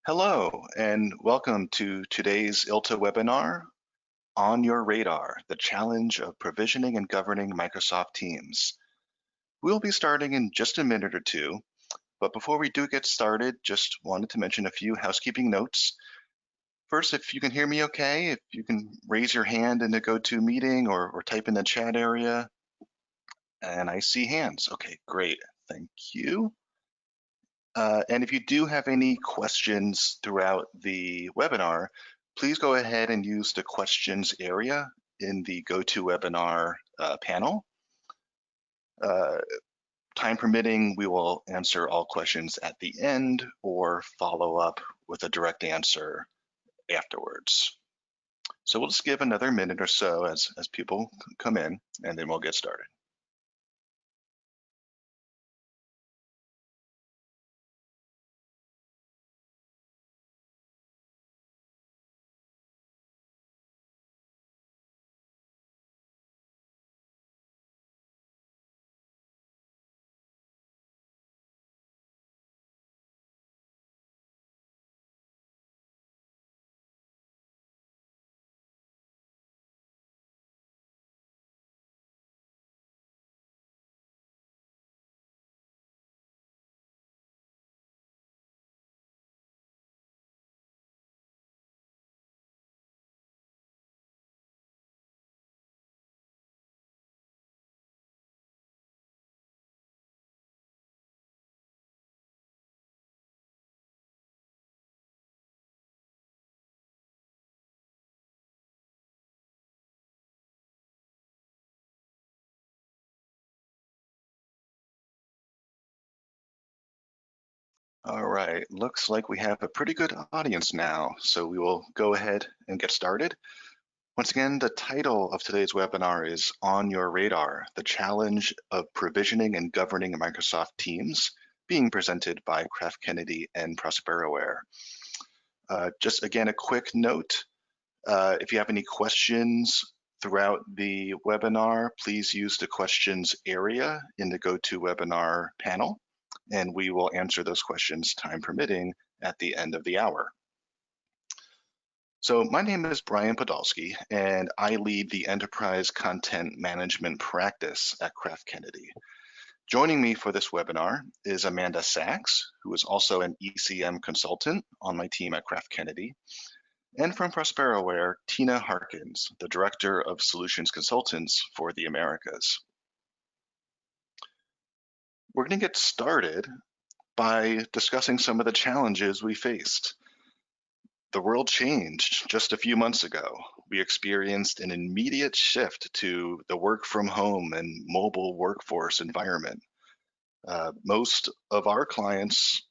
Hello, and welcome to today's ILTA webinar, On Your Radar, the challenge of provisioning and governing Microsoft Teams. We'll be starting in just a minute or two, but before we do get started, just wanted to mention a few housekeeping notes. First, if you can hear me okay, if you can raise your hand in the GoToMeeting or type in the chat area. And I see hands. Okay, great. Thank you. And if you do have any questions throughout the webinar, please go ahead and use the questions area in the GoToWebinar panel. Time permitting, we will answer all questions at the end or follow up with a direct answer afterwards. So we'll just give another minute or so as people come in, and then we'll get started. All right, looks like we have a pretty good audience now, so we will go ahead and get started. Once again, the title of today's webinar is On Your Radar, the challenge of provisioning and governing Microsoft Teams, being presented by Kraft Kennedy and Prosperoware. Just again, a quick note, if you have any questions throughout the webinar, please use the questions area in the GoToWebinar panel, and we will answer those questions, time permitting, at the end of the hour. So my name is Brian Podolsky, and I lead the Enterprise Content Management practice at Kraft Kennedy. Joining me for this webinar is Amanda Sachs, who is also an ECM consultant on my team at Kraft Kennedy, and from Prosperoware, Tina Harkins, the Director of Solutions Consultants for the Americas. We're going to get started by discussing some of the challenges we faced. The world changed just a few months ago. We experienced an immediate shift to the work from home and mobile workforce environment. Most of our clients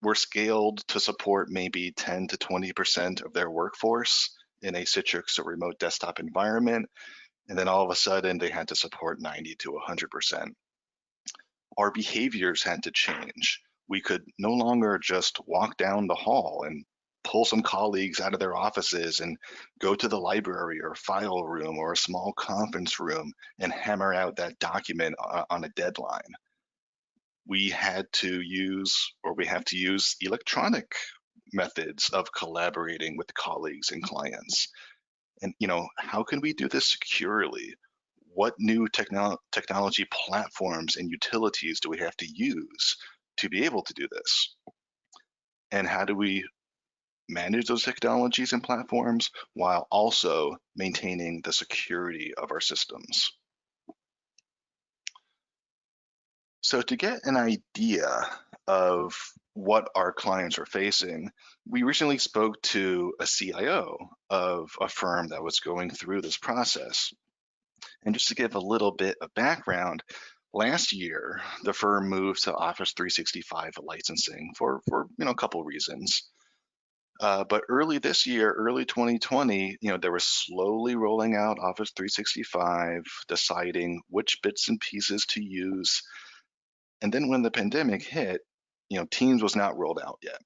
were scaled to support maybe 10 to 20% of their workforce in a Citrix or remote desktop environment, and then all of a sudden they had to support 90 to 100%. Our behaviors had to change. We could no longer just walk down the hall and pull some colleagues out of their offices and go to the library or file room or a small conference room and hammer out that document on a deadline. We had to use, or we have to use, electronic methods of collaborating with colleagues and clients. And how can we do this securely? What new technology platforms and utilities do we have to use to be able to do this? And how do we manage those technologies and platforms while also maintaining the security of our systems? So to get an idea of what our clients are facing, we recently spoke to a CIO of a firm that was going through this process. And just to give a little bit of background, last year, the firm moved to Office 365 licensing for a couple reasons. But early this year, early 2020, they were slowly rolling out Office 365, deciding which bits and pieces to use. And then when the pandemic hit, Teams was not rolled out yet.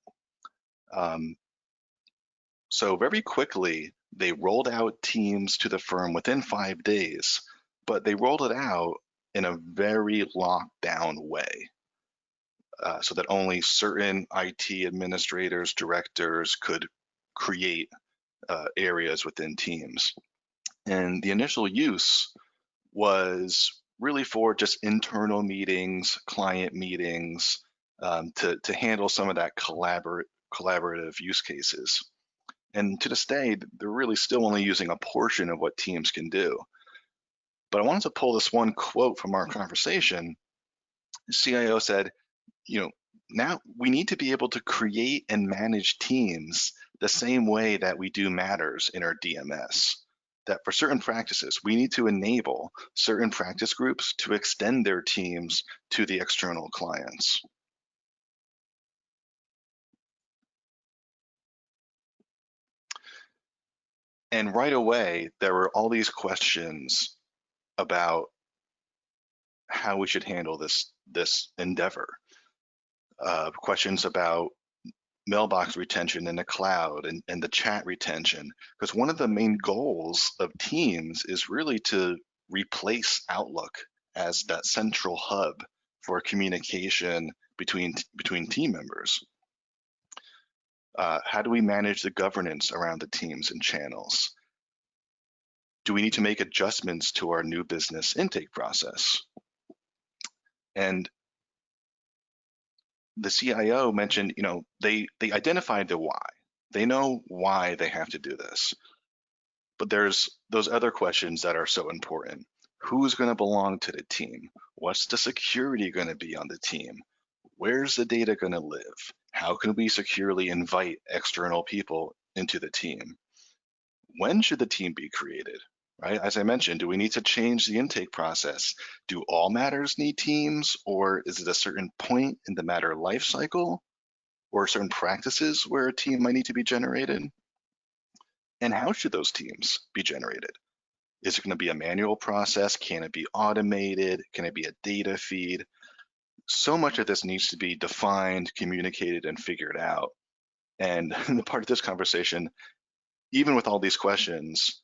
So very quickly, they rolled out Teams to the firm within 5 days, but they rolled it out in a very locked down way. so that only certain IT administrators, directors could create areas within teams. And the initial use was really for just internal meetings, client meetings, to handle some of that collaborative use cases. And to this day, they're really still only using a portion of what Teams can do. But I wanted to pull this one quote from our conversation. The CIO said, now we need to be able to create and manage teams the same way that we do matters in our DMS. That for certain practices, we need to enable certain practice groups to extend their teams to the external clients. And right away, there were all these questions about how we should handle this endeavor. Questions about mailbox retention in the cloud and the chat retention, because one of the main goals of Teams is really to replace Outlook as that central hub for communication between team members. How do we manage the governance around the teams and channels? Do we need to make adjustments to our new business intake process? And the CIO mentioned, they identified the why. They know why they have to do this. But there's those other questions that are so important. Who's going to belong to the team? What's the security going to be on the team? Where's the data going to live? How can we securely invite external people into the team? When should the team be created? Right? As I mentioned, do we need to change the intake process? Do all matters need teams, or is it a certain point in the matter life cycle, or certain practices where a team might need to be generated? And how should those teams be generated? Is it going to be a manual process? Can it be automated? Can it be a data feed? So much of this needs to be defined, communicated, and figured out. And the part of this conversation, even with all these questions,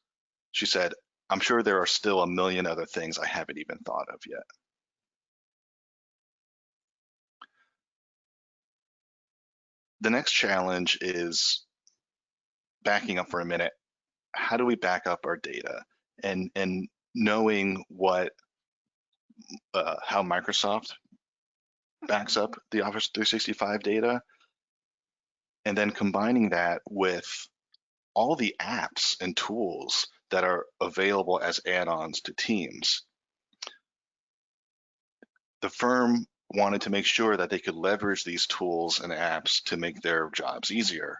she said, I'm sure there are still a million other things I haven't even thought of yet. The next challenge is backing up for a minute. How do we back up our data? And knowing how Microsoft backs up the Office 365 data, and then combining that with all the apps and tools that are available as add-ons to Teams. The firm wanted to make sure that they could leverage these tools and apps to make their jobs easier.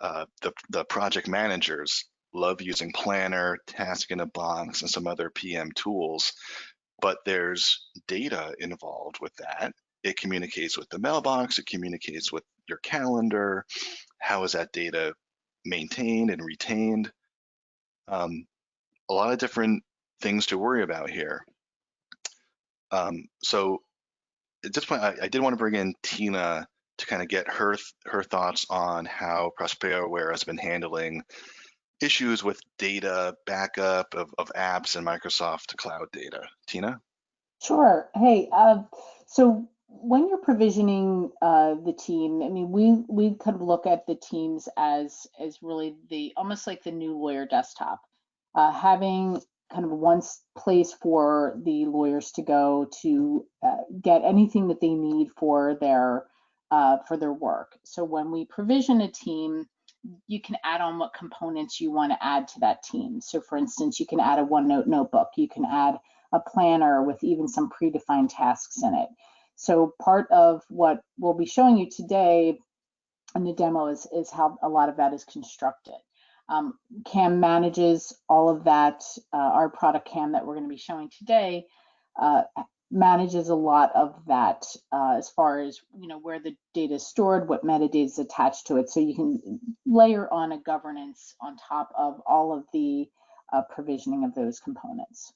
The project managers love using Planner, Task in a Box, and some other PM tools, but there's data involved with that. It communicates with the mailbox, it communicates with your calendar. How is that data maintained and retained? A lot of different things to worry about here. So at this point, I did want to bring in Tina to kind of get her thoughts on how Prosperoware has been handling issues with data backup of apps and Microsoft Cloud data. Tina? Sure. Hey, so when you're provisioning the team, I mean, we kind of look at the teams as really almost like the new lawyer desktop, having kind of one place for the lawyers to go to get anything that they need for their work. So when we provision a team, you can add on what components you want to add to that team. So for instance, you can add a OneNote notebook, you can add a planner with even some predefined tasks in it. So part of what we'll be showing you today in the demo is how a lot of that is constructed. CAM manages all of that. Our product CAM that we're going to be showing today manages a lot of that as far as where the data is stored, what metadata is attached to it. So you can layer on a governance on top of all of the provisioning of those components.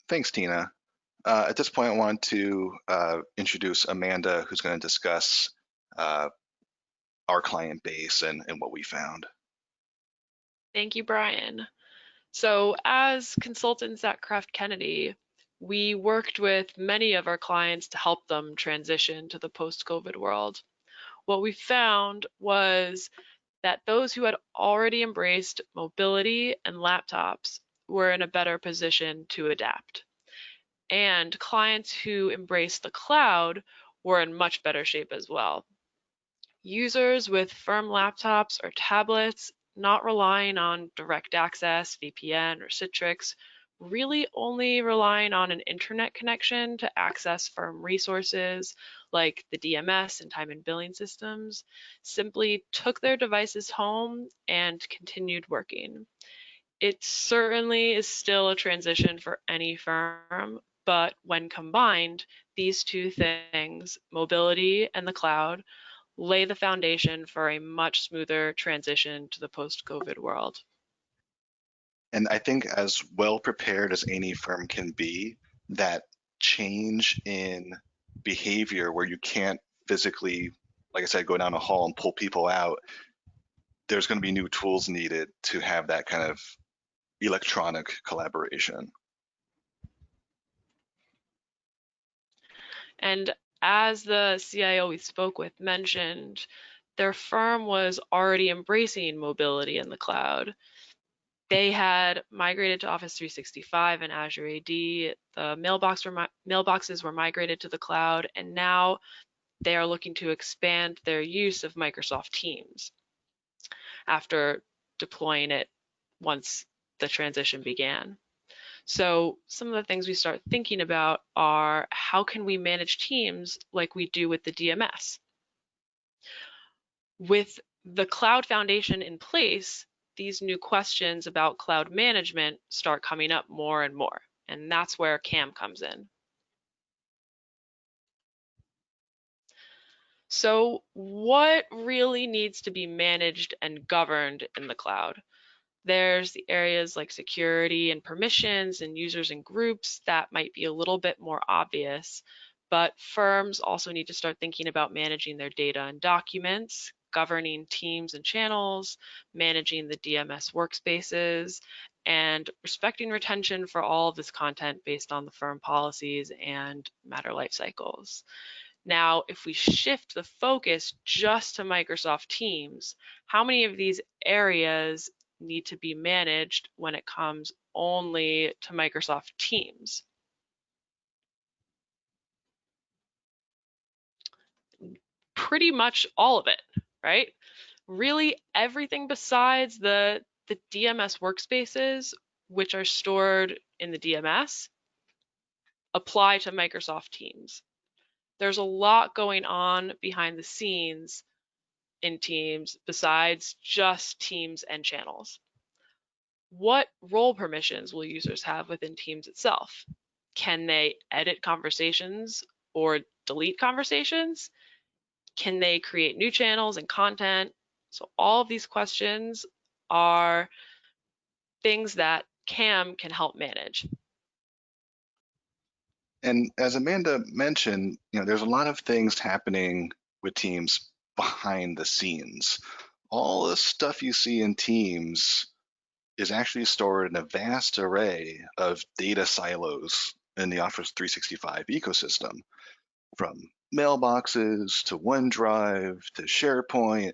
Thanks, Tina. At this point, I want to introduce Amanda, who's going to discuss our client base and what we found. Thank you, Brian. So as consultants at Kraft Kennedy, we worked with many of our clients to help them transition to the post-COVID world. What we found was that those who had already embraced mobility and laptops were in a better position to adapt. And clients who embraced the cloud were in much better shape as well. Users with firm laptops or tablets, not relying on direct access, VPN, or Citrix, really only relying on an internet connection to access firm resources like the DMS and time and billing systems, simply took their devices home and continued working. It certainly is still a transition for any firm, but when combined, these two things, mobility and the cloud, lay the foundation for a much smoother transition to the post-COVID world. And I think as well prepared as any firm can be, that change in behavior where you can't physically, like I said, go down a hall and pull people out, there's going to be new tools needed to have that kind of electronic collaboration. And as the CIO we spoke with mentioned, their firm was already embracing mobility in the cloud. They had migrated to Office 365 and Azure AD. The mailboxes were migrated to the cloud, and now they are looking to expand their use of Microsoft Teams after deploying it once the transition began. So some of the things we start thinking about are how can we manage teams like we do with the DMS? With the cloud foundation in place, these new questions about cloud management start coming up more and more, and that's where CAM comes in. So what really needs to be managed and governed in the cloud? There's the areas like security and permissions and users and groups that might be a little bit more obvious, but firms also need to start thinking about managing their data and documents, governing teams and channels, managing the DMS workspaces, and respecting retention for all of this content based on the firm policies and matter life cycles. Now, if we shift the focus just to Microsoft Teams, how many of these areas need to be managed when it comes only to Microsoft Teams? Pretty much all of it, right? Really everything besides the DMS workspaces, which are stored in the DMS, apply to Microsoft Teams. There's a lot going on behind the scenes in Teams besides just Teams and channels. What role permissions will users have within Teams itself? Can they edit conversations or delete conversations? Can they create new channels and content? So all of these questions are things that CAM can help manage. And as Amanda mentioned, there's a lot of things happening with Teams behind the scenes. All the stuff you see in Teams is actually stored in a vast array of data silos in the Office 365 ecosystem, from mailboxes to OneDrive to SharePoint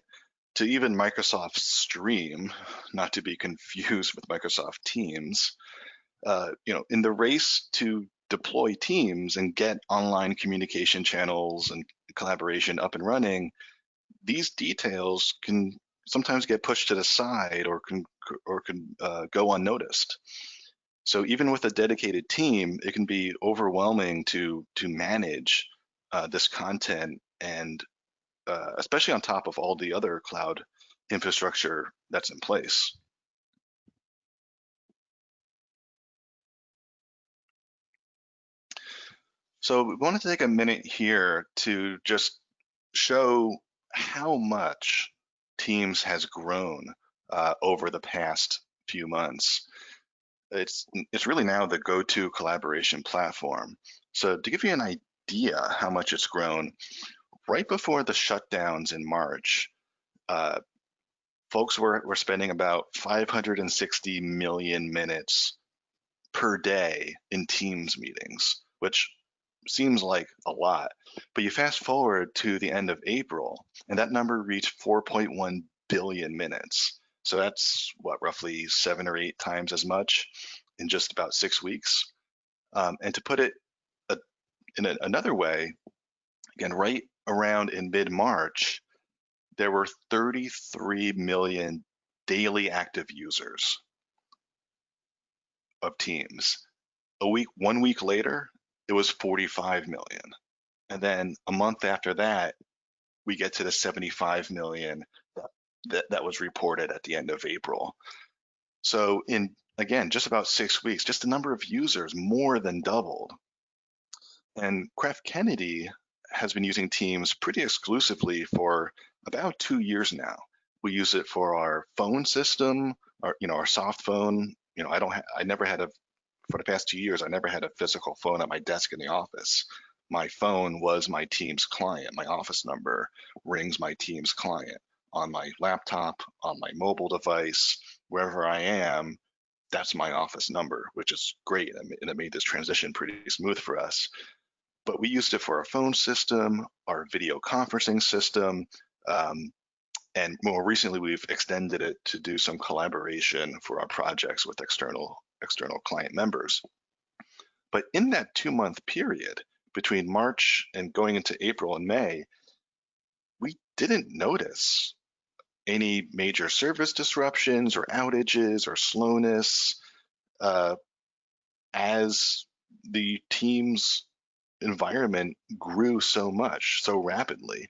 to even Microsoft Stream, not to be confused with Microsoft Teams. In the race to deploy Teams and get online communication channels and collaboration up and running, these details can sometimes get pushed to the side or can go unnoticed. So even with a dedicated team, it can be overwhelming to manage this content, and especially on top of all the other cloud infrastructure that's in place. So we wanted to take a minute here to just show how much Teams has grown over the past few months. It's really now the go-to collaboration platform. So to give you an idea how much it's grown, right before the shutdowns in March, folks were spending about 560 million minutes per day in Teams meetings, which seems like a lot. But you fast forward to the end of April, and that number reached 4.1 billion minutes. So that's what, roughly 7 or 8 times as much in just about 6 weeks. And to put it in another way, again, right around in mid-March, there were 33 million daily active users of Teams. 1 week later, it was 45 million. And then a month after that, we get to the 75 million that was reported at the end of April. So in, again, just about 6 weeks, just the number of users more than doubled. And Kraft Kennedy has been using Teams pretty exclusively for about 2 years now. We use it for our phone system, our soft phone. I never had for the past 2 years, I never had a physical phone at my desk in the office. My phone was my Teams client. My office number rings my Teams client. On my laptop, on my mobile device, wherever I am, that's my office number, which is great. And it made this transition pretty smooth for us. But we used it for our phone system, our video conferencing system, and more recently, we've extended it to do some collaboration for our projects with external client members. But in that 2-month period between March and going into April and May, we didn't notice any major service disruptions or outages or slowness as the Teams environment grew so much, so rapidly.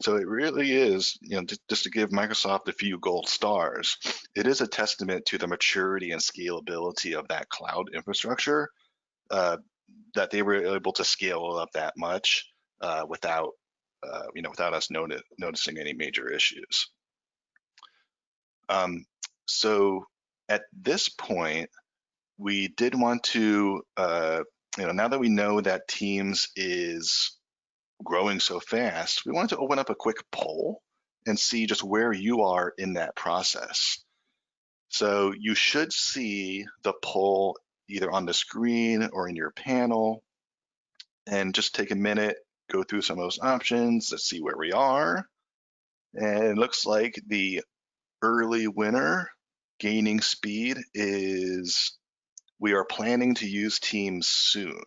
So it really is, just to give Microsoft a few gold stars, it is a testament to the maturity and scalability of that cloud infrastructure that they were able to scale up that much without us noticing any major issues. So at this point, we did want to, now that we know that Teams is growing so fast, we wanted to open up a quick poll and see just where you are in that process. So you should see the poll either on the screen or in your panel, and just take a minute, go through some of those options, let's see where we are. And it looks like the early winner gaining speed is we are planning to use Teams soon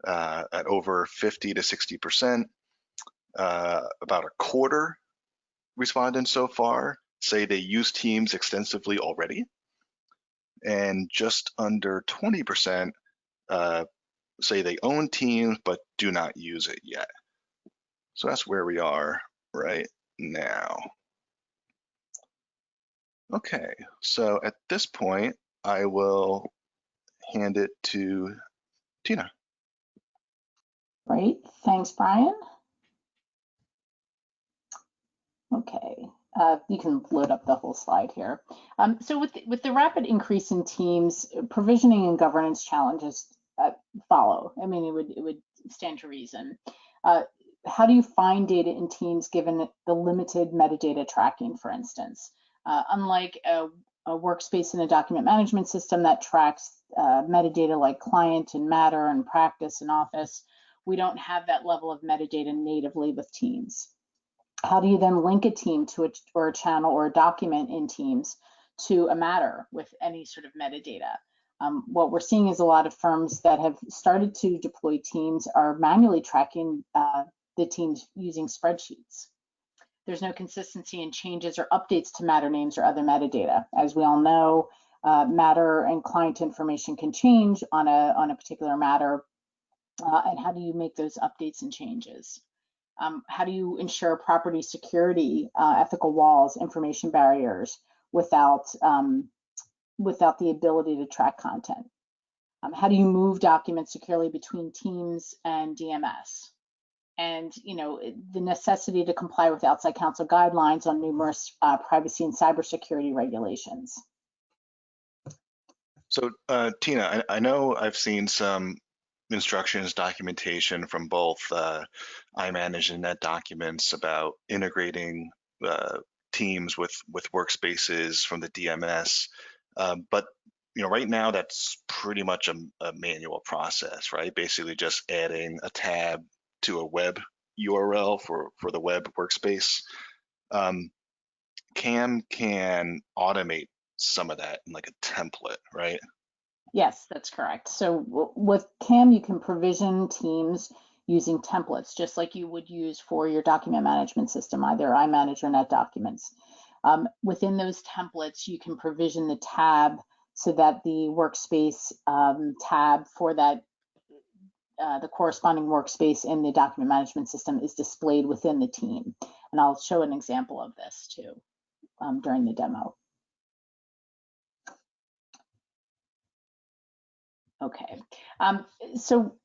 at over 50 to 60%. About a quarter respondents so far say they use Teams extensively already, and just under 20% say they own Teams but do not use it yet. So that's where we are right now. Okay, so at this point, I will hand it to Tina. Great, thanks, Brian. Okay, you can load up the whole slide here. So with the rapid increase in Teams, provisioning and governance challenges follow. I mean, it would stand to reason. How do you find data in Teams given the limited metadata tracking, for instance? Unlike a workspace in a document management system that tracks metadata like client and matter and practice and office, we don't have that level of metadata natively with Teams. How do you then link a team to a channel or a document in Teams to a matter with any sort of metadata? What we're seeing is a lot of firms that have started to deploy Teams are manually tracking the teams using spreadsheets. There's no consistency in changes or updates to matter names or other metadata. As we all know, matter and client information can change on a particular matter. And how do you make those updates and changes? How do you ensure property security, ethical walls, information barriers without the ability to track content? How do you move documents securely between Teams and DMS? And the necessity to comply with outside counsel guidelines on numerous privacy and cybersecurity regulations. So Tina, I know I've seen some instructions, documentation from both iManage and NetDocuments about integrating Teams with workspaces from the DMS. But right now that's pretty much a manual process, right? Basically just adding a tab to a web URL for the web workspace. CAM can automate some of that in like a template, right? Yes, that's correct. So with CAM, you can provision teams using templates, just like you would use for your document management system, either iManage or NetDocuments. Within those templates, you can provision the tab so that the workspace tab for that, the corresponding workspace in the document management system is displayed within the team. And I'll show an example of this too during the demo. Okay, so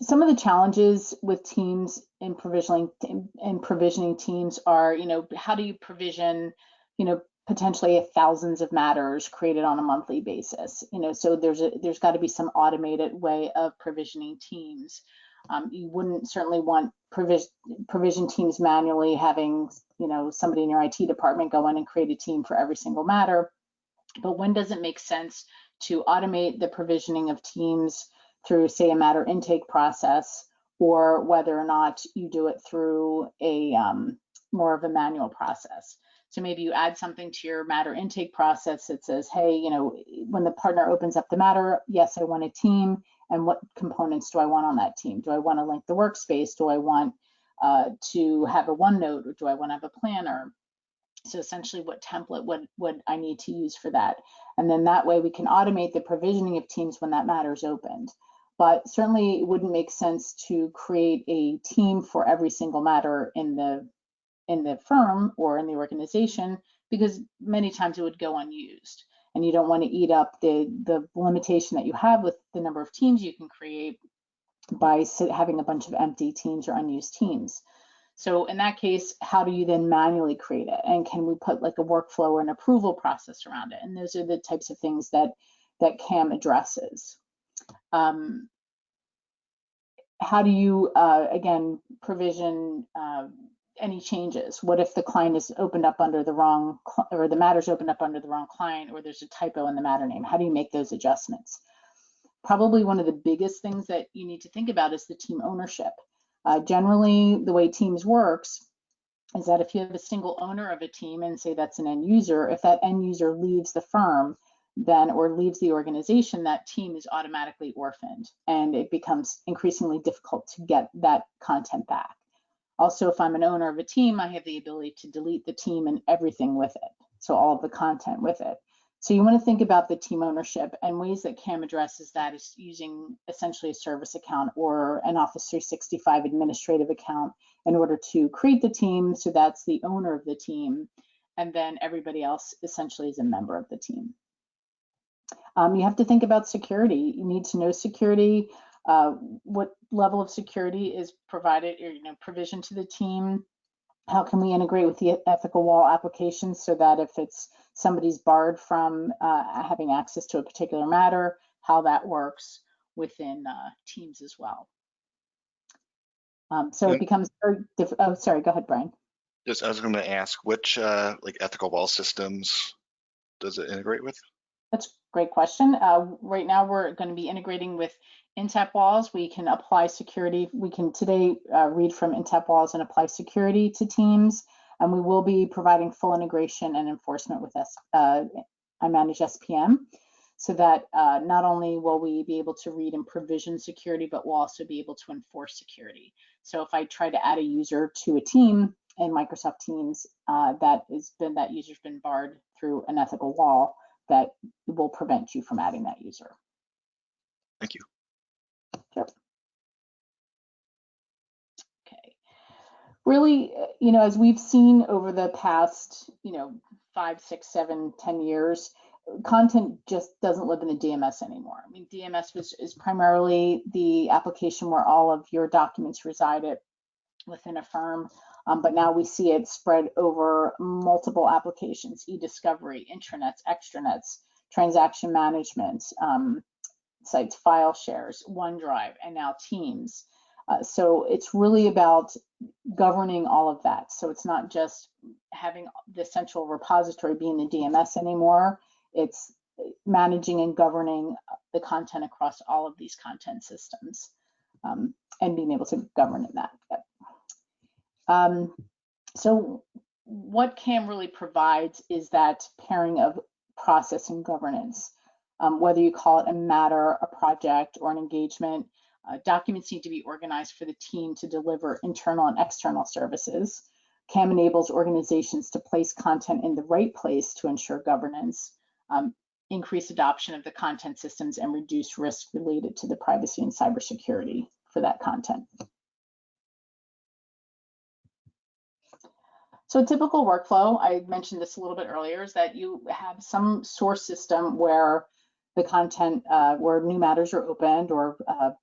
some of the challenges with teams in provisioning teams are, how do you provision, potentially thousands of matters created on a monthly basis? So there's got to be some automated way of provisioning teams. You wouldn't certainly want provision teams manually, having somebody in your IT department go in and create a team for every single matter. But when does it make sense to automate the provisioning of teams through, say, a matter intake process, or whether or not you do it through a more of a manual process? So maybe you add something to your matter intake process that says, hey, when the partner opens up the matter, yes, I want a team, and what components do I want on that team? Do I want to link the workspace? Do I want to have a OneNote, or do I want to have a planner? So essentially, what template would I need to use for that? And then that way we can automate the provisioning of teams when that matter is opened. But certainly it wouldn't make sense to create a team for every single matter in the firm or in the organization, because many times it would go unused. And you don't want to eat up the limitation that you have with the number of teams you can create by having a bunch of empty teams or unused teams. So in that case, how do you then manually create it? And can we put like a workflow or an approval process around it? And those are the types of things that CAM addresses. How do you, again, provision any changes? What if the client is opened up under the wrong, or the matter's opened up under the wrong client, or there's a typo in the matter name? How do you make those adjustments? Probably one of the biggest things that you need to think about is the team ownership. Generally, the way Teams works is that if you have a single owner of a team, and say that's an end user, if that end user leaves the firm, then, or leaves the organization, that team is automatically orphaned, and it becomes increasingly difficult to get that content back. Also, if I'm an owner of a team, I have the ability to delete the team and everything with it, so all of the content with it. So you want to think about the team ownership, and ways that CAM addresses that is using essentially a service account or an Office 365 administrative account in order to create the team. So that's the owner of the team, and then everybody else essentially is a member of the team. You have to think about security. You need to know security, what level of security is provided or provisioned to the team. How can we integrate with the ethical wall applications so that if it's somebody's barred from having access to a particular matter, how that works within Teams as well. So it becomes very difficult. Oh, sorry, go ahead, Brian. Just, I was going to ask, which like ethical wall systems does it integrate with? That's a great question. Right now, we're going to be integrating with Intap walls. We can apply security. We can today read from Intap walls and apply security to Teams. And we will be providing full integration and enforcement with iManage SPM, so that not only will we be able to read and provision security, but we'll also be able to enforce security. So if I try to add a user to a team in Microsoft Teams, that user's been barred through an ethical wall, that will prevent you from adding that user. Thank you. Sure. Okay. Really, as we've seen over the past, 5, 6, 7, 10 years, content just doesn't live in the DMS anymore. I mean, DMS is primarily the application where all of your documents resided within a firm. But now we see it spread over multiple applications: e-discovery, intranets, extranets, transaction management, sites, file shares, OneDrive, and now Teams. So it's really about governing all of that. So it's not just having the central repository being the DMS anymore. It's managing and governing the content across all of these content systems, and being able to govern in that. So what CAM really provides is that pairing of process and governance. Whether you call it a matter, a project, or an engagement, documents need to be organized for the team to deliver internal and external services. CAM enables organizations to place content in the right place to ensure governance, increase adoption of the content systems, and reduce risk related to the privacy and cybersecurity for that content. So a typical workflow, I mentioned this a little bit earlier, is that you have some source system where the content, where new matters are opened or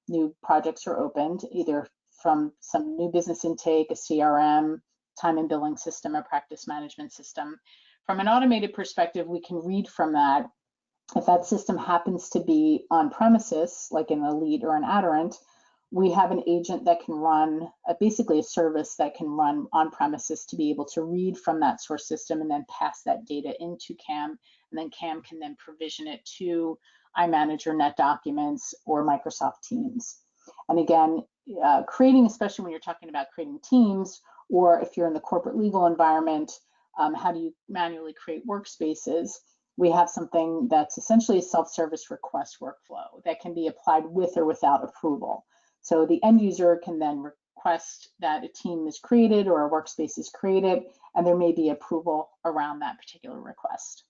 new projects are opened, either from some new business intake, a CRM, time and billing system, a practice management system. From an automated perspective, we can read from that. If that system happens to be on premises, like in a lead or an adherent, we have an agent that can run, basically a service that can run on premises to be able to read from that source system and then pass that data into CAM, and then CAM can then provision it to iManage or NetDocuments or Microsoft Teams. And again, creating, especially when you're talking about creating teams, or if you're in the corporate legal environment, how do you manually create workspaces? We have something that's essentially a self-service request workflow that can be applied with or without approval. So the end user can then request that a team is created or a workspace is created, and there may be approval around that particular request.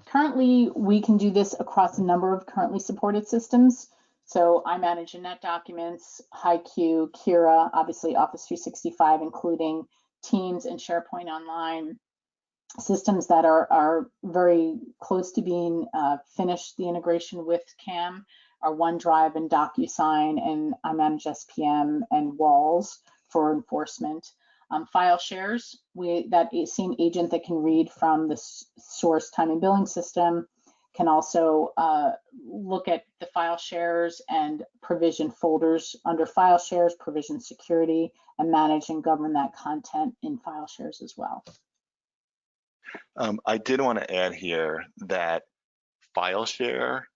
Currently, we can do this across a number of currently supported systems. So iManage and NetDocuments, HiQ, Kira, obviously Office 365, including Teams and SharePoint Online. Systems that are very close to being finished, the integration with CAM, are OneDrive and DocuSign and iManage SPM and Walls for enforcement. File shares, that same agent that can read from the source time and billing system can also look at the file shares and provision folders under file shares, provision security, and manage and govern that content in file shares as well. I did want to add here that file share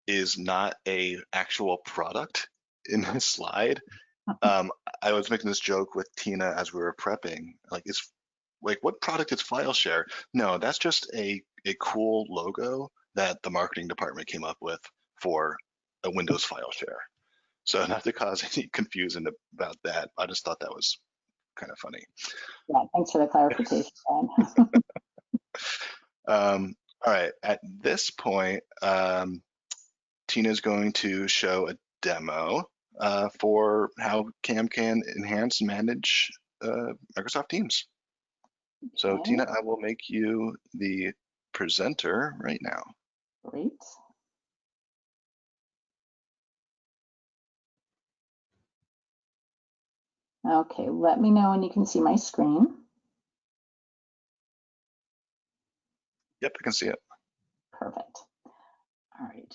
is not a actual product in this slide. I was making this joke with Tina as we were prepping, like what product is file share? No, that's just a cool logo that the marketing department came up with for a Windows file share. So not to cause any confusion about that, I just thought that was kind of funny. Yeah, thanks for the clarification, all right, at this point, Tina's going to show a demo for how CAM can enhance and manage Microsoft Teams. So Okay. Tina, I will make you the presenter right now. Great. Okay, let me know when you can see my screen. Yep, I can see it. Perfect. All right.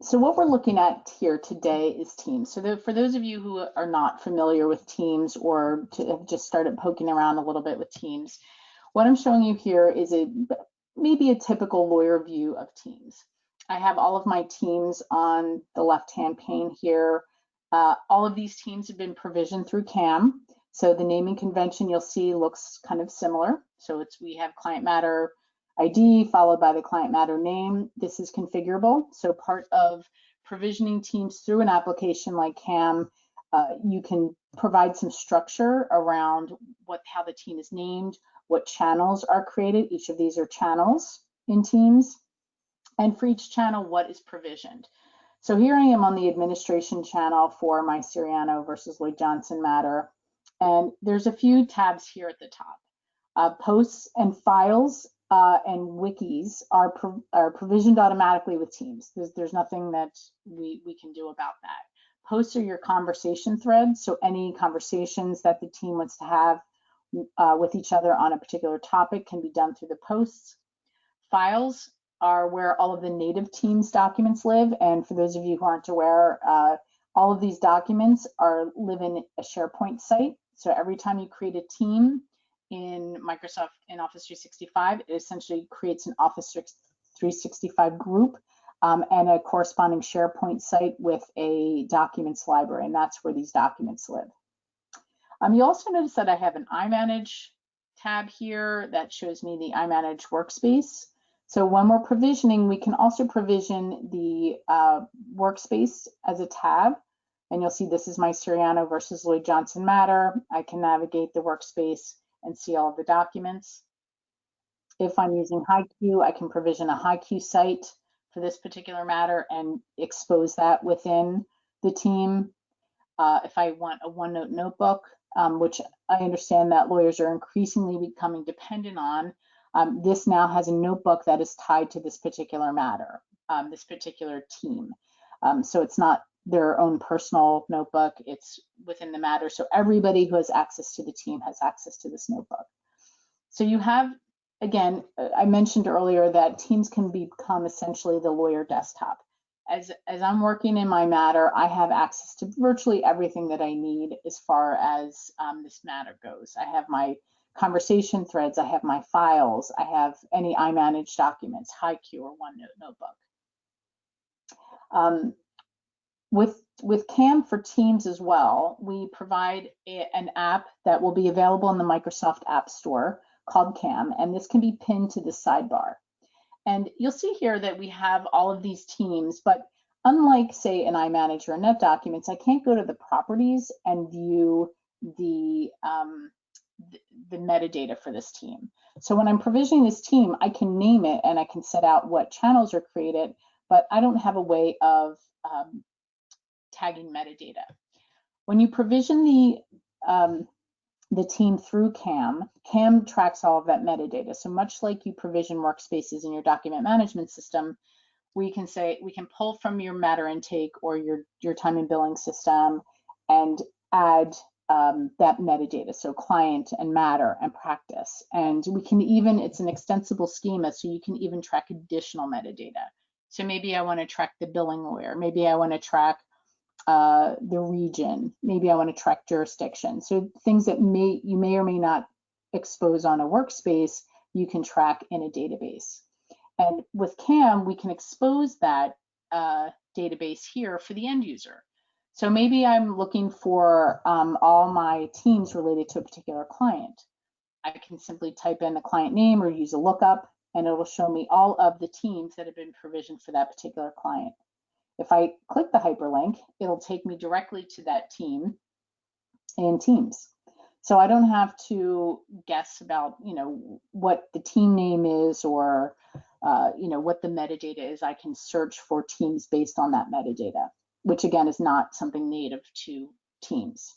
So what we're looking at here today is Teams. So for those of you who are not familiar with Teams or have just started poking around a little bit with Teams, what I'm showing you here is maybe a typical lawyer view of Teams. I have all of my teams on the left-hand pane here. All of these teams have been provisioned through CAM. So the naming convention you'll see looks kind of similar. So we have client matter ID followed by the client matter name. This is configurable. So part of provisioning Teams through an application like CAM, you can provide some structure around how the team is named, what channels are created. Each of these are channels in Teams. And for each channel, what is provisioned. So here I am on the administration channel for my Siriano versus Lloyd Johnson matter. And there's a few tabs here at the top. Posts and files and wikis are provisioned automatically with Teams. There's nothing that we can do about that. Posts are your conversation threads. So any conversations that the team wants to have with each other on a particular topic can be done through the posts. Files are where all of the native Teams documents live. And for those of you who aren't aware, all of these documents live in a SharePoint site. So every time you create a team, in Microsoft in Office 365. It essentially creates an Office 365 group and a corresponding SharePoint site with a documents library, and that's where these documents live. You also notice that I have an iManage tab here that shows me the iManage workspace. So when we're provisioning, we can also provision the workspace as a tab. And you'll see this is my Siriano versus Lloyd Johnson matter. I can navigate the workspace and see all of the documents. If I'm using HighQ, I can provision a HighQ site for this particular matter and expose that within the team. If I want a OneNote notebook, which I understand that lawyers are increasingly becoming dependent on, this now has a notebook that is tied to this particular matter, this particular team. So it's not their own personal notebook, it's within the matter. So everybody who has access to the team has access to this notebook. So you have, again, I mentioned earlier that teams can become essentially the lawyer desktop. As I'm working in my matter, I have access to virtually everything that I need as far as this matter goes. I have my conversation threads, I have my files, I have any iManage documents, HighQ or OneNote notebook. With CAM for Teams as well, we provide an app that will be available in the Microsoft App Store called CAM, and this can be pinned to the sidebar. And you'll see here that we have all of these teams, but unlike, say, an iManage or NetDocuments, I can't go to the properties and view the metadata for this team. So when I'm provisioning this team, I can name it and I can set out what channels are created, but I don't have a way of tagging metadata. When you provision the team through CAM, CAM tracks all of that metadata. So much like you provision workspaces in your document management system, we can pull from your matter intake or your time and billing system and add that metadata, so client and matter and practice. And we can even, it's an extensible schema, so you can even track additional metadata. So maybe I want to track the billing lawyer, maybe I want to track the region, maybe I want to track jurisdiction. So things that you may or may not expose on a workspace, you can track in a database. And with CAM, we can expose that database here for the end user. So maybe I'm looking for all my teams related to a particular client. I can simply type in the client name or use a lookup, and it will show me all of the teams that have been provisioned for that particular client. If I click the hyperlink, it'll take me directly to that team in Teams. So I don't have to guess about, what the team name is or, what the metadata is. I can search for teams based on that metadata, which again is not something native to Teams.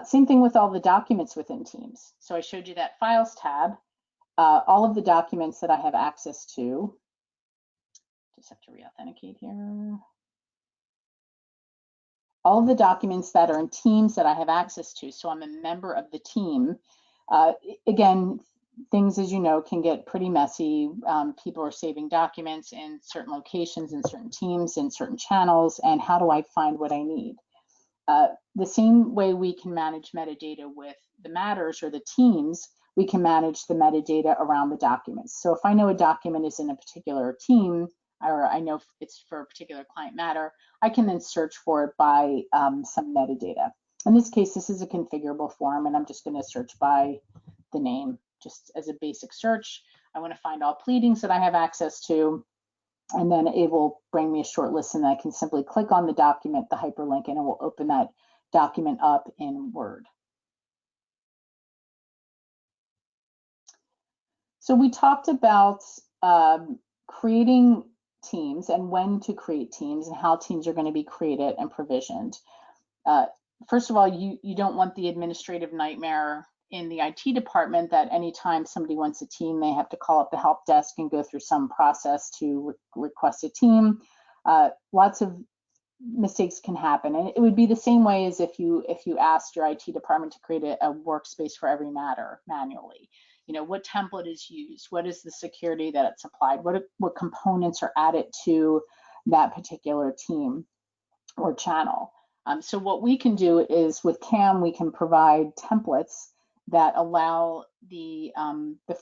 Same thing with all the documents within Teams. So I showed you that Files tab. All of the documents that I have access to, just have to re-authenticate here. All of the documents that are in Teams that I have access to, so I'm a member of the team. Again, things, as you know, can get pretty messy. People are saving documents in certain locations, in certain teams, in certain channels, and how do I find what I need? The same way we can manage metadata with the matters or the teams, we can manage the metadata around the documents. So if I know a document is in a particular team, or I know it's for a particular client matter, I can then search for it by some metadata. In this case, this is a configurable form, and I'm just going to search by the name, just as a basic search. I want to find all pleadings that I have access to, and then it will bring me a short list, and I can simply click on the document, the hyperlink, and it will open that document up in Word. So we talked about creating teams and when to create teams and how teams are going to be created and provisioned. First of all, you don't want the administrative nightmare in the IT department that anytime somebody wants a team, they have to call up the help desk and go through some process to request a team. Lots of mistakes can happen, and it would be the same way as if you asked your IT department to create a workspace for every matter manually. What template is used, what is the security that it's applied, what components are added to that particular team or channel. So what we can do is with CAM, we can provide templates that allow the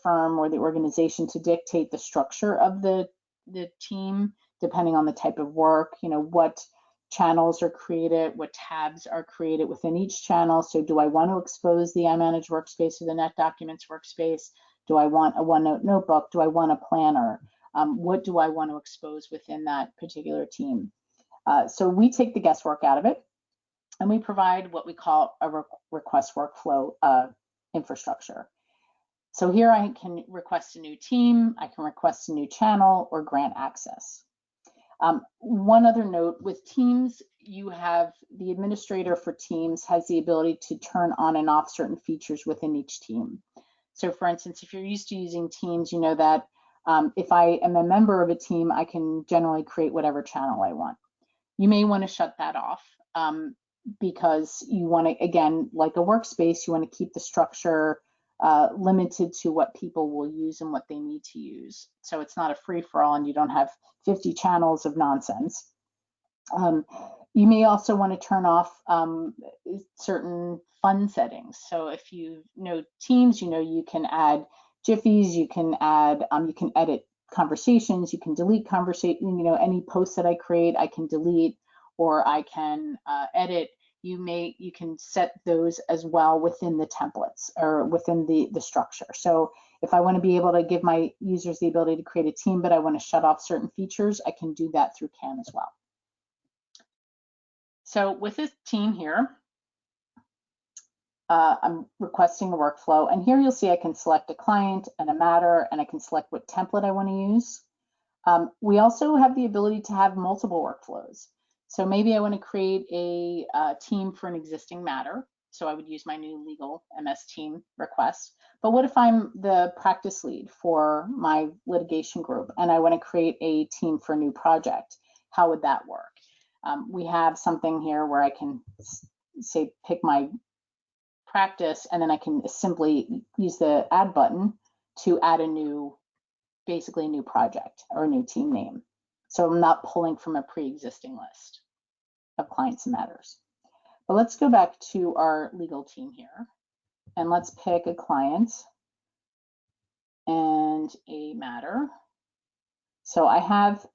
firm or the organization to dictate the structure of the team, depending on the type of work, what channels are created, what tabs are created within each channel. So do I want to expose the iManage workspace or the NetDocuments workspace? Do I want a OneNote notebook? Do I want a planner? What do I want to expose within that particular team? So we take the guesswork out of it, and we provide what we call a request workflow infrastructure. So here I can request a new team, I can request a new channel, or grant access. One other note, with Teams, you have the administrator for Teams has the ability to turn on and off certain features within each team. So for instance, if you're used to using Teams, you know that if I am a member of a team, I can generally create whatever channel I want. You may want to shut that off because you want to, again, like a workspace, you want to keep the structure limited to what people will use and what they need to use. So it's not a free-for-all and you don't have 50 channels of nonsense. You may also want to turn off certain fun settings. So if you know Teams, you can add jiffies, you can add, you can edit conversations, you can delete conversation, any posts that I create, I can delete, or I can edit. You can set those as well within the templates or within the structure. So if I want to be able to give my users the ability to create a team, but I want to shut off certain features, I can do that through CAM as well. So with this team here, I'm requesting a workflow, and here you'll see I can select a client and a matter, and I can select what template I want to use. We also have the ability to have multiple workflows. So maybe I want to create a team for an existing matter. So I would use my new legal MS team request. But what if I'm the practice lead for my litigation group and I want to create a team for a new project? How would that work? We have something here where I can say pick my practice, and then I can simply use the add button to add basically a new project or a new team name. So I'm not pulling from a pre-existing list of clients and matters. But let's go back to our legal team here, and let's pick a client and a matter. So I have,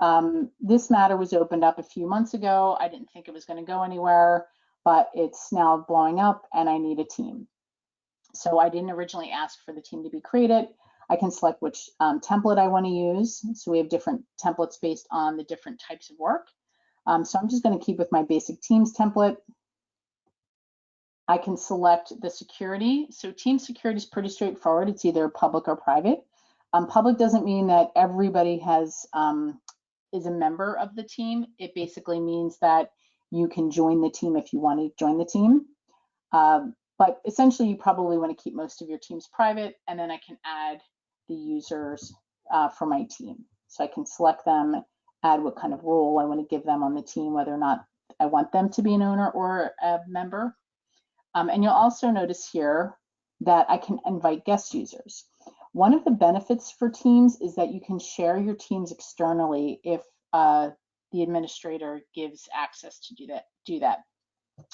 this matter was opened up a few months ago. I didn't think it was going to go anywhere, but it's now blowing up and I need a team. So I didn't originally ask for the team to be created. I can select which template I want to use. So we have different templates based on the different types of work. So I'm just going to keep with my basic Teams template. I can select the security. So team security is pretty straightforward. It's either public or private. Public doesn't mean that everybody is a member of the team. It basically means that you can join the team if you want to join the team. But essentially, you probably want to keep most of your teams private, and then I can add the users for my team. So I can select them, add what kind of role I want to give them on the team, whether or not I want them to be an owner or a member. And you'll also notice here that I can invite guest users. One of the benefits for Teams is that you can share your teams externally if the administrator gives access to do that.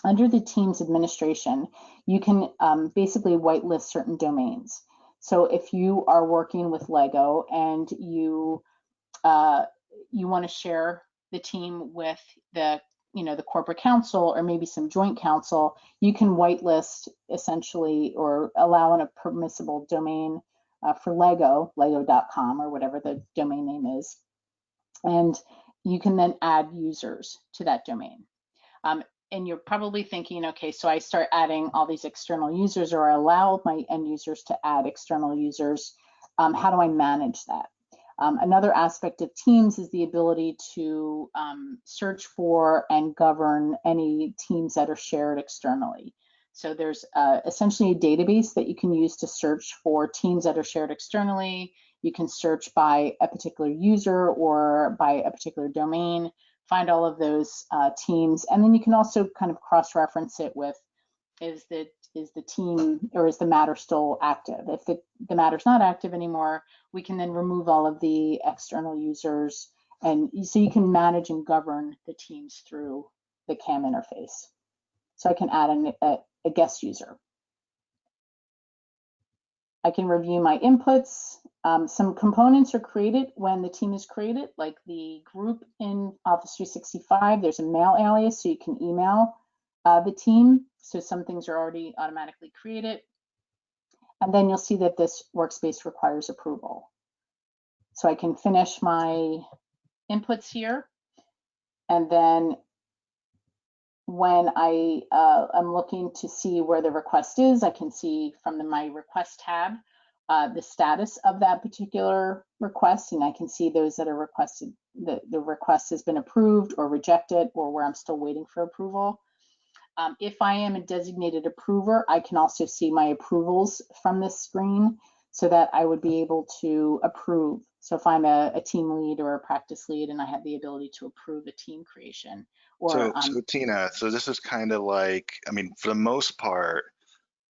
Under the Teams administration, you can basically whitelist certain domains. So if you are working with Lego and you want to share the team with the corporate counsel or maybe some joint counsel, you can whitelist essentially or allow in a permissible domain for Lego, lego.com or whatever the domain name is. And you can then add users to that domain. And you're probably thinking, okay, so I start adding all these external users, or I allow my end users to add external users. How do I manage that? Another aspect of Teams is the ability to search for and govern any teams that are shared externally. So there's essentially a database that you can use to search for teams that are shared externally. You can search by a particular user or by a particular domain, find all of those teams, and then you can also kind of cross-reference it with, is the team or is the matter still active? If the matter's not active anymore, we can then remove all of the external users, and so you can manage and govern the teams through the CAM interface. So I can add a guest user. I can review my inputs. Some components are created when the team is created, like the group in Office 365. There's a mail alias, so you can email the team. So some things are already automatically created. And then you'll see that this workspace requires approval. So I can finish my inputs here. And then when I'm looking to see where the request is, I can see from my request tab the status of that particular request, and I can see those that are requested, the request has been approved or rejected, or where I'm still waiting for approval. If I am a designated approver, I can also see my approvals from this screen so that I would be able to approve. So if I'm a team lead or a practice lead and I have the ability to approve a team creation, or So Tina, so this is kind of like, I mean, for the most part,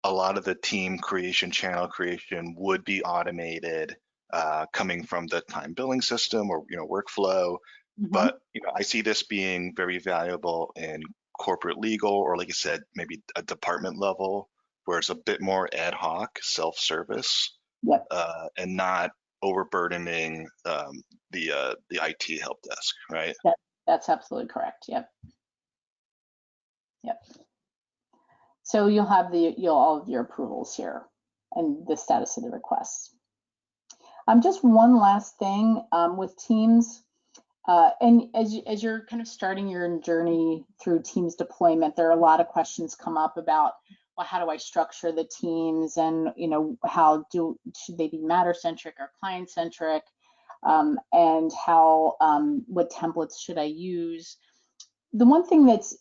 a lot of the team creation, channel creation would be automated, coming from the time billing system or workflow. But I see this being very valuable in corporate legal, or like you said, maybe a department level where it's a bit more ad hoc, self-service, Yep. And not overburdening the IT help desk, right? That's absolutely correct. Yep. Yep. So you'll have all of your approvals here and the status of the requests. Just one last thing with Teams, and as you're kind of starting your journey through Teams deployment, there are a lot of questions come up about, well, how do I structure the teams, and should they be matter-centric or client-centric, and what templates should I use? The one thing that's,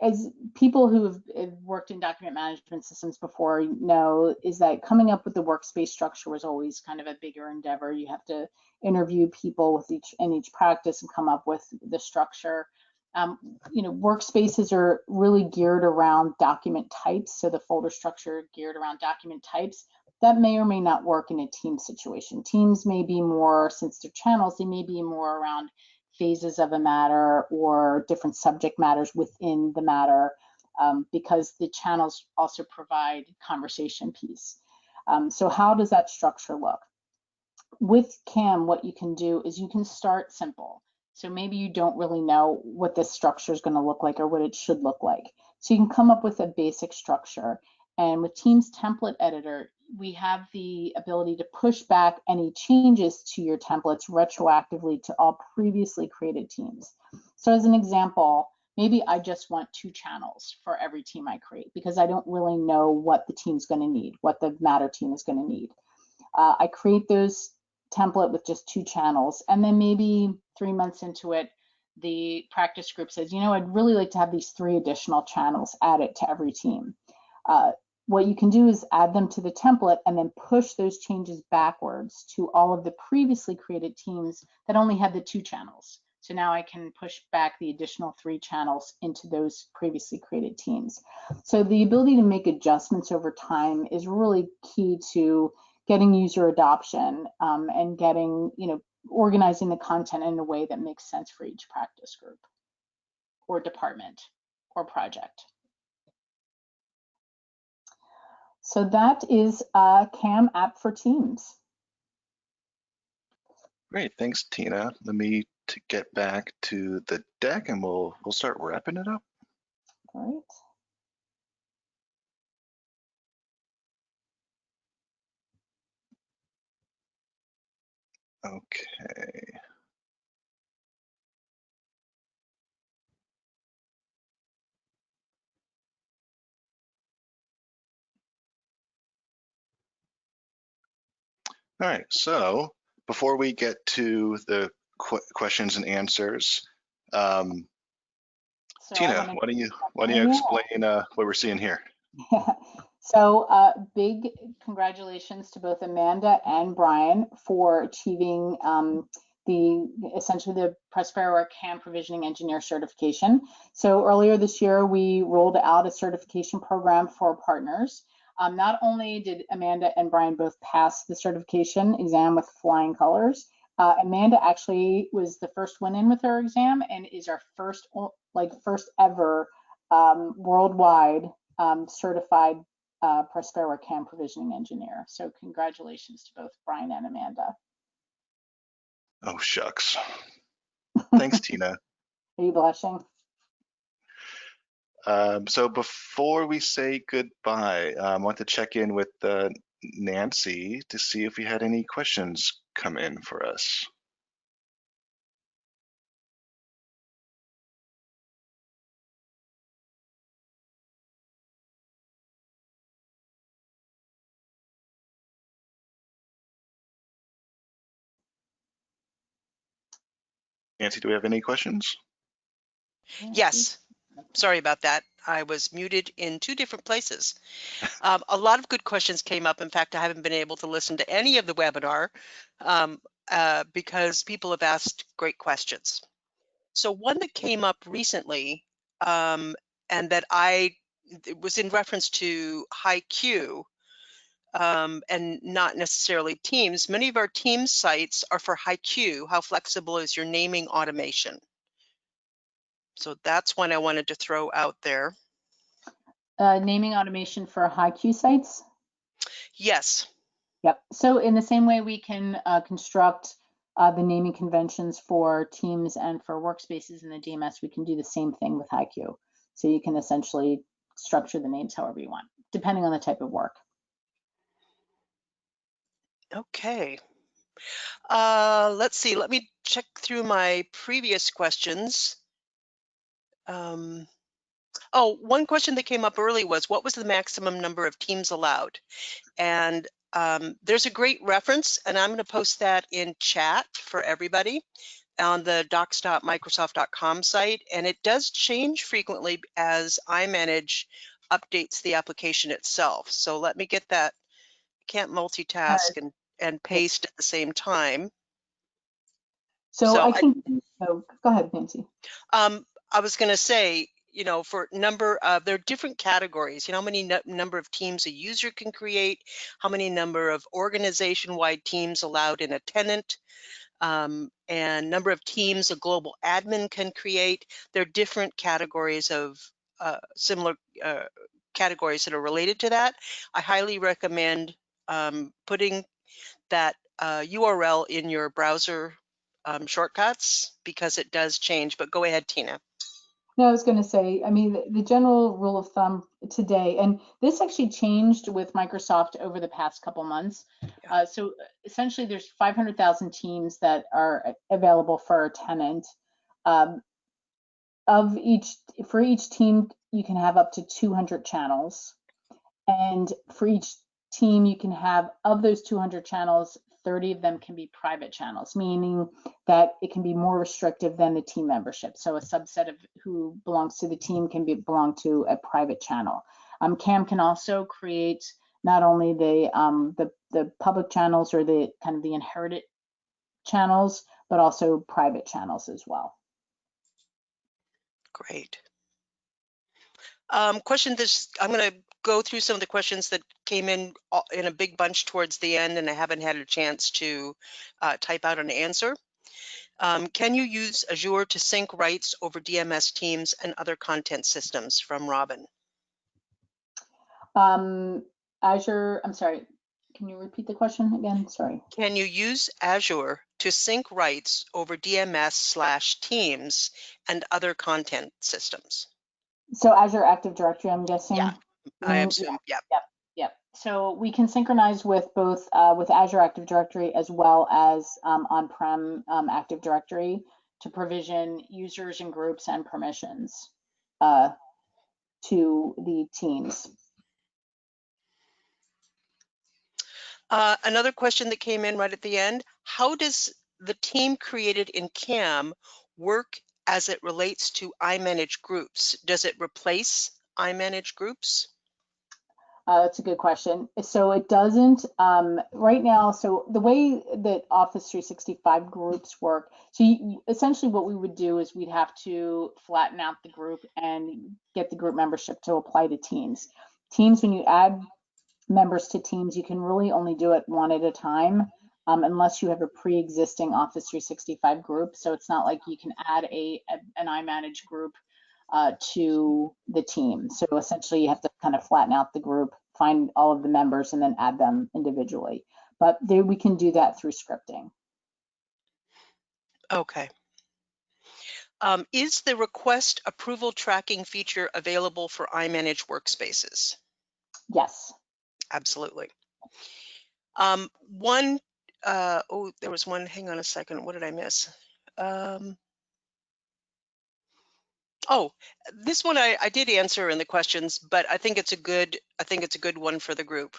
as people who have worked in document management systems before know, is that coming up with the workspace structure was always kind of a bigger endeavor. You have to interview people in each practice and come up with the structure. Workspaces are really geared around document types, so the folder structure geared around document types. That may or may not work in a team situation. Teams may be more, since they're channels, they may be more around phases of a matter or different subject matters within the matter, because the channels also provide conversation piece. So how does that structure look? With CAM, what you can do is you can start simple. So maybe you don't really know what this structure is going to look like or what it should look like. So you can come up with a basic structure. And with Teams Template Editor, we have the ability to push back any changes to your templates retroactively to all previously created teams. So as an example, maybe I just want 2 channels for every team I create because I don't really know what the team's going to need, what the matter team is going to need. I create those template with just 2 channels, and then maybe 3 months into it, the practice group says, I'd really like to have these 3 additional channels added to every team. What you can do is add them to the template and then push those changes backwards to all of the previously created teams that only had the 2 channels. So now I can push back the additional 3 channels into those previously created teams. So the ability to make adjustments over time is really key to getting user adoption, and getting, organizing the content in a way that makes sense for each practice group or department or project. So that is a CAM app for Teams. Great, thanks, Tina. Let me get back to the deck, and we'll start wrapping it up. Great. Okay. All right, so before we get to the questions and answers, Tina, why don't you explain what we're seeing here? So big congratulations to both Amanda and Brian for achieving essentially the Prosperoware CAM Provisioning Engineer certification. So earlier this year, we rolled out a certification program for partners. Not only did Amanda and Brian both pass the certification exam with flying colors, Amanda actually was the first one in with her exam and is our first ever worldwide certified Prosperoware CAM provisioning engineer. So congratulations to both Brian and Amanda. Oh, shucks. Thanks, Tina. Are you blushing? So before we say goodbye, I want to check in with Nancy to see if we had any questions come in for us. Nancy, do we have any questions? Yes. Sorry about that. I was muted in 2 different places. A lot of good questions came up. In fact, I haven't been able to listen to any of the webinar because people have asked great questions. So one that came up recently and that it was in reference to HiQ and not necessarily Teams. Many of our Teams sites are for HiQ. How flexible is your naming automation? So that's one I wanted to throw out there. Naming automation for HiQ sites? Yes. Yep. So in the same way we can construct the naming conventions for Teams and for workspaces in the DMS, we can do the same thing with HiQ. So you can essentially structure the names however you want, depending on the type of work. Okay. Let's see. Let me check through my previous questions. Oh, one question that came up early was, what was the maximum number of teams allowed? And there's a great reference, and I'm going to post that in chat for everybody on the docs.microsoft.com site. And it does change frequently as iManage updates the application itself. So let me get that. Can't multitask and paste at the same time. So I can, go ahead, Nancy. I was going to say, you know, for number of, there are different categories, you know, how many number of teams a user can create, how many number of organization-wide teams allowed in a tenant, and number of teams a global admin can create. There are different categories of similar categories that are related to that. I highly recommend putting that URL in your browser shortcuts because it does change, but go ahead, Tina. No, I was going to say, I mean, the general rule of thumb today, and this actually changed with Microsoft over the past couple months. Yeah. So essentially there's 500,000 teams that are available for a tenant. For each team, you can have up to 200 channels. And for each team, you can have, of those 200 channels, 30 of them can be private channels, meaning that it can be more restrictive than the team membership. So a subset of who belongs to the team can belong to a private channel. CAM can also create not only the public channels or the kind of the inherited channels, but also private channels as well. Great. I'm going to go through some of the questions that came in a big bunch towards the end, and I haven't had a chance to type out an answer. Can you use Azure to sync rights over DMS teams and other content systems? From Robin. Azure, I'm sorry, can you repeat the question again? Sorry. Can you use Azure to sync rights over DMS/Teams and other content systems? So Azure Active Directory, I'm guessing? Yeah, I assume, yeah. Yep. So we can synchronize with both with Azure Active Directory as well as on-prem Active Directory to provision users and groups and permissions to the teams. Another question that came in right at the end, how does the team created in CAM work as it relates to iManage groups? Does it replace iManage groups? That's a good question. So it doesn't right now. So the way that Office 365 groups work, so essentially what we would do is we'd have to flatten out the group and get the group membership to apply to teams. Teams, when you add members to teams, you can really only do it one at a time unless you have a pre-existing Office 365 group. So it's not like you can add an iManage group to the team. So essentially you have to kind of flatten out the group find all of the members and then add them individually. But we can do that through scripting. Okay. Is the request approval tracking feature available for iManage workspaces? Yes. Absolutely. Oh, there was one, hang on a second, what did I miss? Oh, this one I did answer in the questions, but I think it's a good one for the group.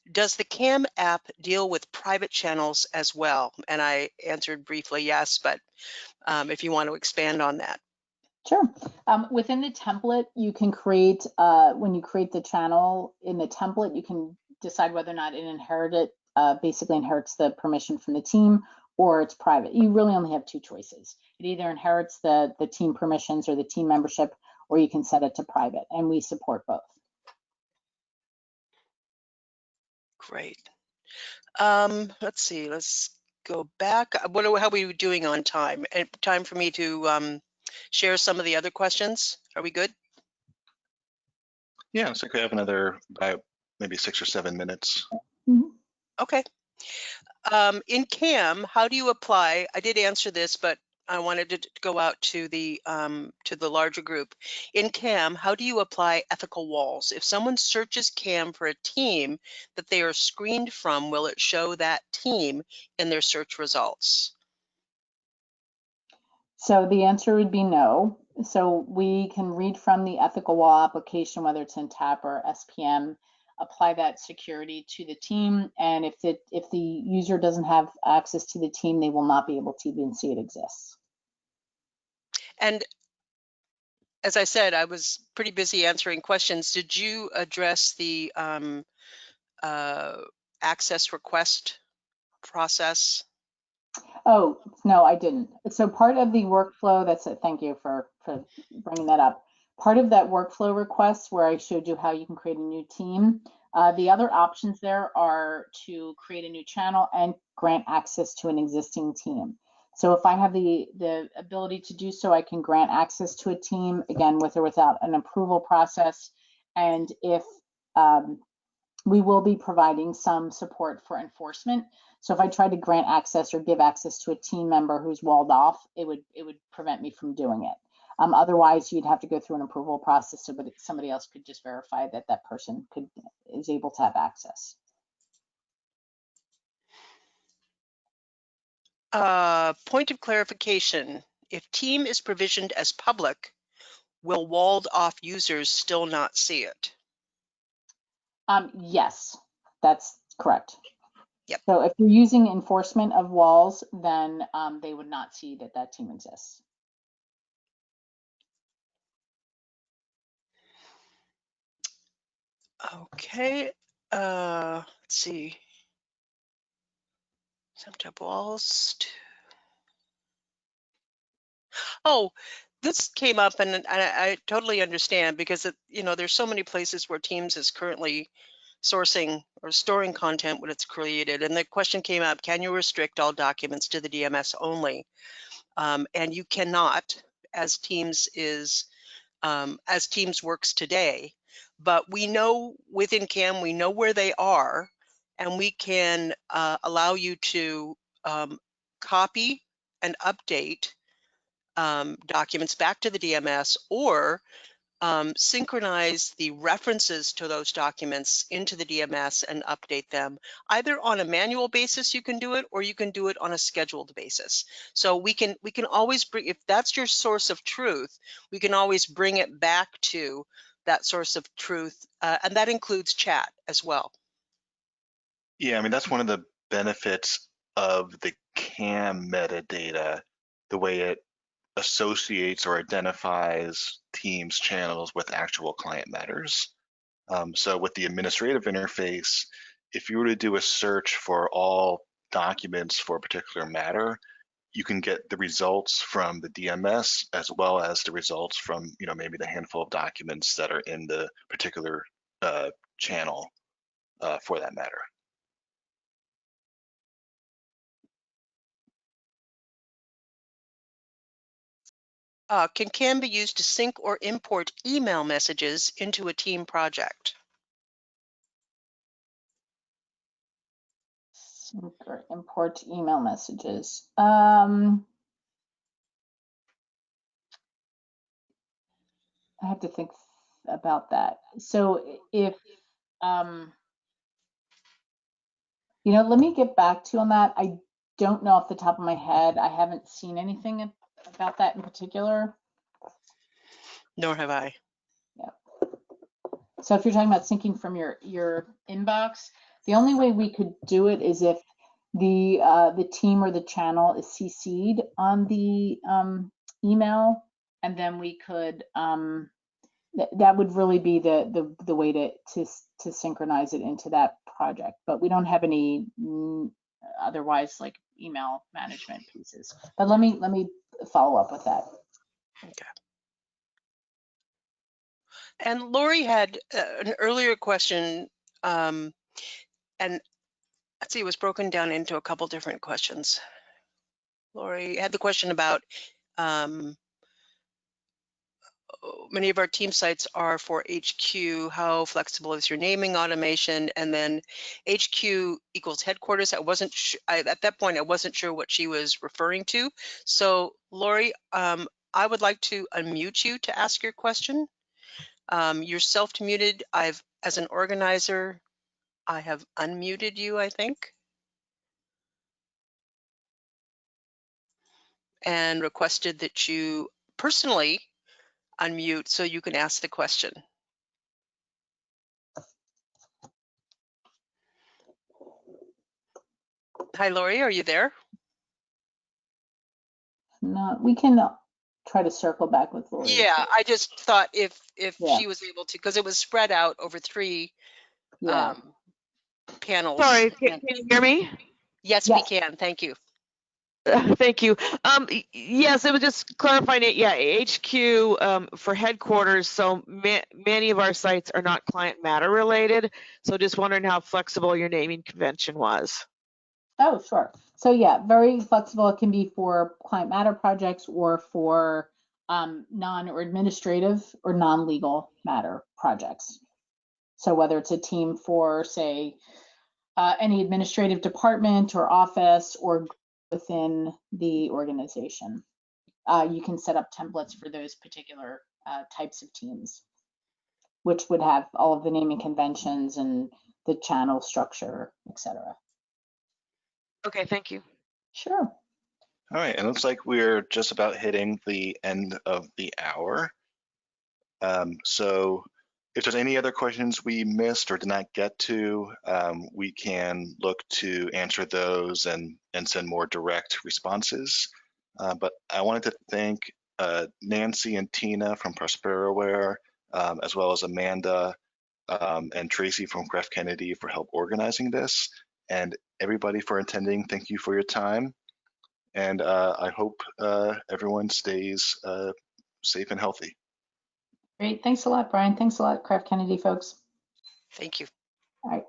Does the CAM app deal with private channels as well? And I answered briefly yes, but if you want to expand on that. Sure. Within the template, you can create, when you create the channel in the template, you can decide whether or not it basically inherits the permission from the team, or it's private. You really only have two choices. It either inherits the team permissions or the team membership, or you can set it to private, and we support both. Great. Let's see, let's go back. How are we doing on time? Time for me to share some of the other questions? Are we good? Yeah, so we have another about maybe 6 or 7 minutes. Mm-hmm. Okay. In CAM, how do you apply? I did answer this, but I wanted to go out to the larger group. In CAM, how do you apply ethical walls? If someone searches CAM for a team that they are screened from, will it show that team in their search results? So the answer would be no. So we can read from the ethical wall application, whether it's in TAP or SPM, apply that security to the team. And if the user doesn't have access to the team, they will not be able to even see it exists. And as I said, I was pretty busy answering questions. Did you address the access request process? Oh, no, I didn't. So part of the workflow, that's it. Thank you for bringing that up. Part of that workflow request where I showed you how you can create a new team, the other options there are to create a new channel and grant access to an existing team. So if I have the ability to do so, I can grant access to a team, again, with or without an approval process. And if we will be providing some support for enforcement. So if I try to grant access or give access to a team member who's walled off, it would prevent me from doing it. Otherwise, you'd have to go through an approval process, so somebody else could just verify that that person is able to have access. Point of clarification: if team is provisioned as public, will walled off users still not see it? Yes, that's correct. Yep. So if you're using enforcement of walls, then they would not see that that team exists. Okay, let's see. Some tab walls. Oh, this came up, and I totally understand, because there's so many places where Teams is currently sourcing or storing content when it's created, and the question came up: can you restrict all documents to the DMS only? And you cannot, as Teams works today. But we know within CAM, we know where they are, and we can allow you to copy and update documents back to the DMS, or synchronize the references to those documents into the DMS and update them. Either on a manual basis you can do it, or you can do it on a scheduled basis. So we can always bring, if that's your source of truth, we can always bring it back to that source of truth, and that includes chat as well. Yeah, I mean, that's one of the benefits of the CAM metadata, the way it associates or identifies Teams channels with actual client matters. So with the administrative interface, if you were to do a search for all documents for a particular matter, you can get the results from the DMS as well as the results from, maybe the handful of documents that are in the particular channel for that matter. Can CAM be used to sync or import email messages into a team project? Import email messages. I have to think about that. So if, let me get back to you on that. I don't know off the top of my head. I haven't seen anything about that in particular. Nor have I. Yeah. So if you're talking about syncing from your inbox, the only way we could do it is if the team or the channel is CC'd on the email, and then we could that would really be the way to synchronize it into that project. But we don't have any otherwise like email management pieces. But let me follow up with that. Okay. And Lori had an earlier question, and let's see, it was broken down into a couple different questions. Lori had the question about many of our team sites are for HQ. How flexible is your naming automation? And then HQ equals headquarters. At that point, I wasn't sure what she was referring to. So Lori, I would like to unmute you to ask your question. You're self-muted. As an organizer, I have unmuted you, I think, and requested that you personally unmute so you can ask the question. Hi, Lori, are you there? No, we can try to circle back with Lori. Yeah, I just thought if Yeah. she was able to, because it was spread out over 3 panels. Sorry, can you hear me? Yes, we can. Thank you. Thank you. Yes, it was just clarifying it. Yeah, HQ for headquarters. So many of our sites are not client matter related. So just wondering how flexible your naming convention was. Oh, sure. So yeah, very flexible. It can be for client matter projects or for non or administrative or non-legal matter projects. So whether it's a team for, say, any administrative department or office or within the organization, you can set up templates for those particular types of teams, which would have all of the naming conventions and the channel structure, etc. Okay, thank you. Sure. All right, and it looks like we're just about hitting the end of the hour. So if there's any other questions we missed or did not get to, we can look to answer those and send more direct responses. But I wanted to thank Nancy and Tina from Prosperoware, as well as Amanda and Tracy from Kraft Kennedy for help organizing this. And everybody for attending, thank you for your time. And I hope everyone stays safe and healthy. Great. Thanks a lot, Brian. Thanks a lot, Kraft Kennedy folks. Thank you. All right.